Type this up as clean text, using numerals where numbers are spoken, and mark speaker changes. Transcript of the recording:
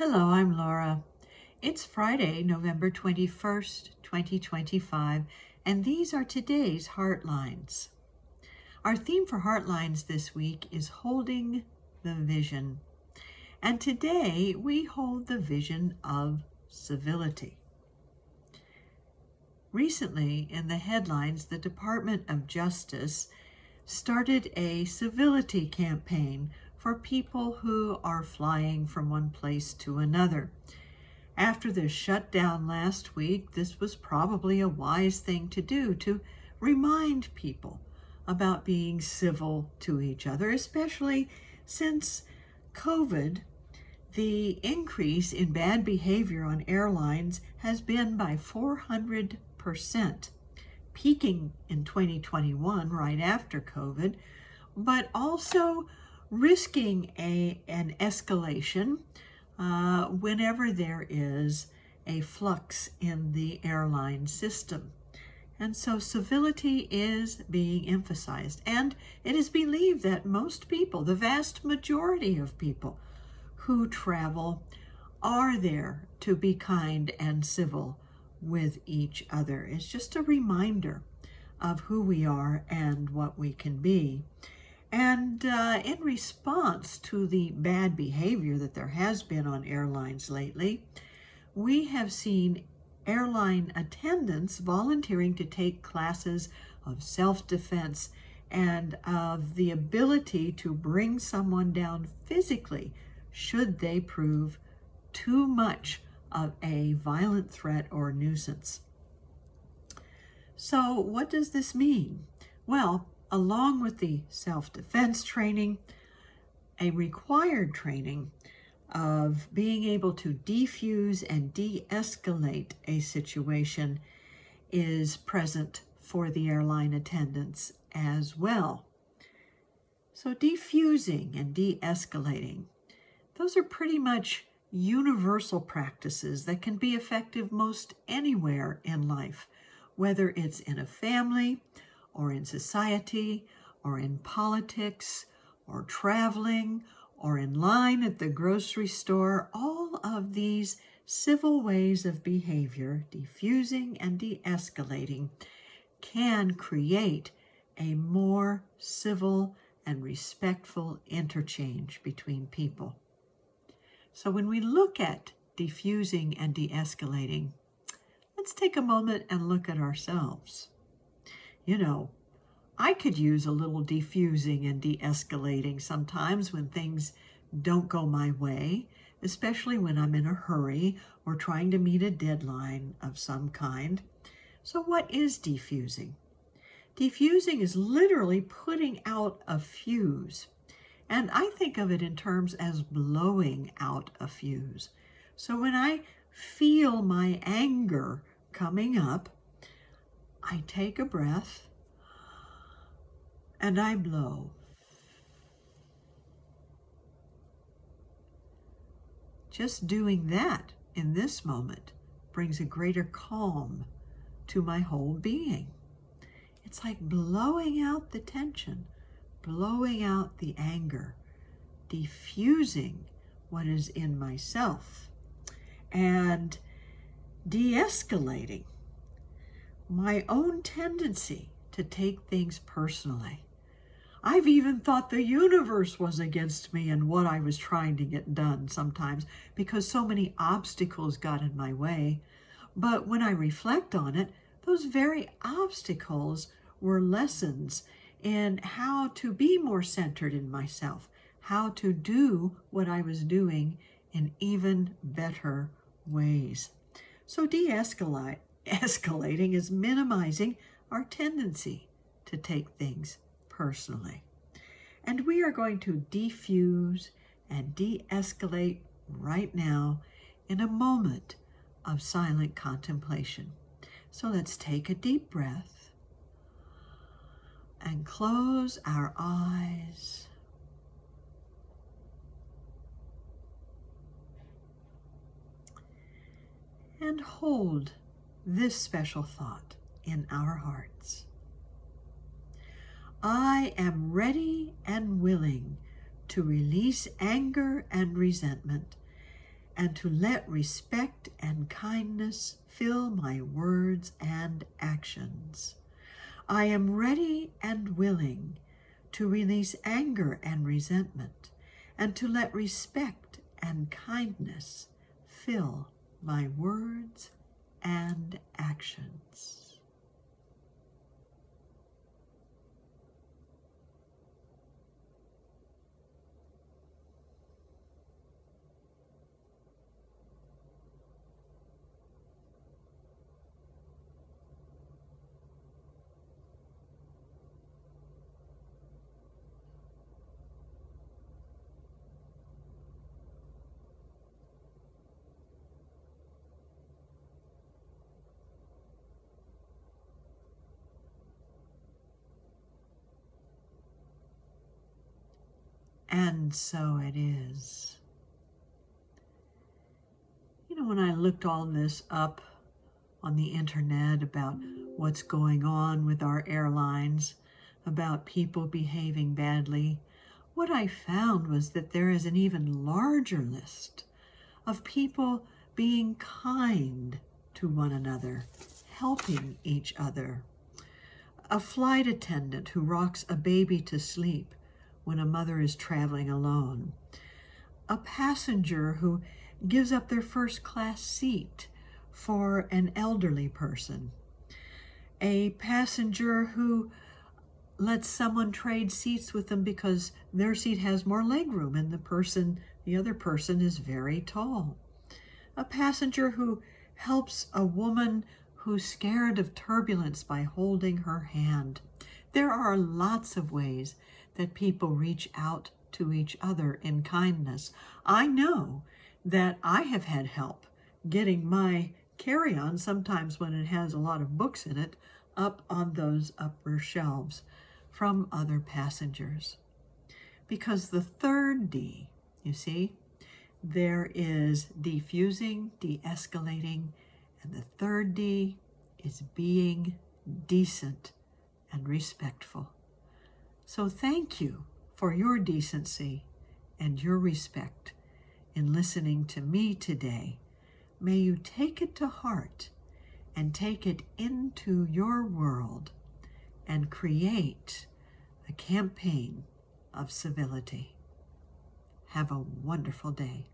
Speaker 1: Hello, I'm Laura. It's Friday, November 21st, 2025, and these are today's Heartlines. Our theme for Heartlines this week is holding the vision. And today we hold the vision of civility. Recently, in the headlines, the Department of Justice started a civility campaign for people who are flying from one place to another. After the shutdown last week, this was probably a wise thing to do to remind people about being civil to each other, especially since COVID, the increase in bad behavior on airlines has been by 400%, peaking in 2021 right after COVID, but also risking an escalation whenever there is a flux in the airline system. And so civility is being emphasized. And it is believed that most people, the vast majority of people who travel, are there to be kind and civil with each other. It's just a reminder of who we are and what we can be. And in response to the bad behavior that there has been on airlines lately, we have seen airline attendants volunteering to take classes of self-defense and of the ability to bring someone down physically should they prove too much of a violent threat or nuisance. So what does this mean? Well, along with the self-defense training, a required training of being able to defuse and de-escalate a situation is present for the airline attendants as well. So defusing and de-escalating, those are pretty much universal practices that can be effective most anywhere in life, whether it's in a family, or in society, or in politics, or traveling, or in line at the grocery store. All of these civil ways of behavior, defusing and de-escalating, can create a more civil and respectful interchange between people. So when we look at defusing and de-escalating, let's take a moment and look at ourselves. You know, I could use a little defusing and de-escalating sometimes when things don't go my way, especially when I'm in a hurry or trying to meet a deadline of some kind. So what is defusing? Defusing is literally putting out a fuse. And I think of it in terms as blowing out a fuse. So when I feel my anger coming up, I take a breath and I blow. Just doing that in this moment brings a greater calm to my whole being. It's like blowing out the tension, blowing out the anger, diffusing what is in myself, and de-escalating my own tendency to take things personally. I've even thought the universe was against me and what I was trying to get done sometimes because so many obstacles got in my way. But when I reflect on it, those very obstacles were lessons in how to be more centered in myself, how to do what I was doing in even better ways. So escalating is minimizing our tendency to take things personally. And we are going to defuse and de-escalate right now in a moment of silent contemplation. So let's take a deep breath and close our eyes. And hold this special thought in our hearts. I am ready and willing to release anger and resentment and to let respect and kindness fill my words and actions. I am ready and willing to release anger and resentment, and to let respect and kindness fill my words and actions. And so it is. You know, when I looked all this up on the internet about what's going on with our airlines, about people behaving badly, what I found was that there is an even larger list of people being kind to one another, helping each other. A flight attendant who rocks a baby to sleep when a mother is traveling alone. A passenger who gives up their first class seat for an elderly person. A passenger who lets someone trade seats with them because their seat has more legroom and the other person is very tall. A passenger who helps a woman who's scared of turbulence by holding her hand. There are lots of ways that people reach out to each other in kindness. I know that I have had help getting my carry-on, sometimes when it has a lot of books in it, up on those upper shelves from other passengers. Because the third D, you see, there is defusing, de-escalating, and the third D is being decent and respectful. So thank you for your decency and your respect in listening to me today. May you take it to heart and take it into your world and create a campaign of civility. Have a wonderful day.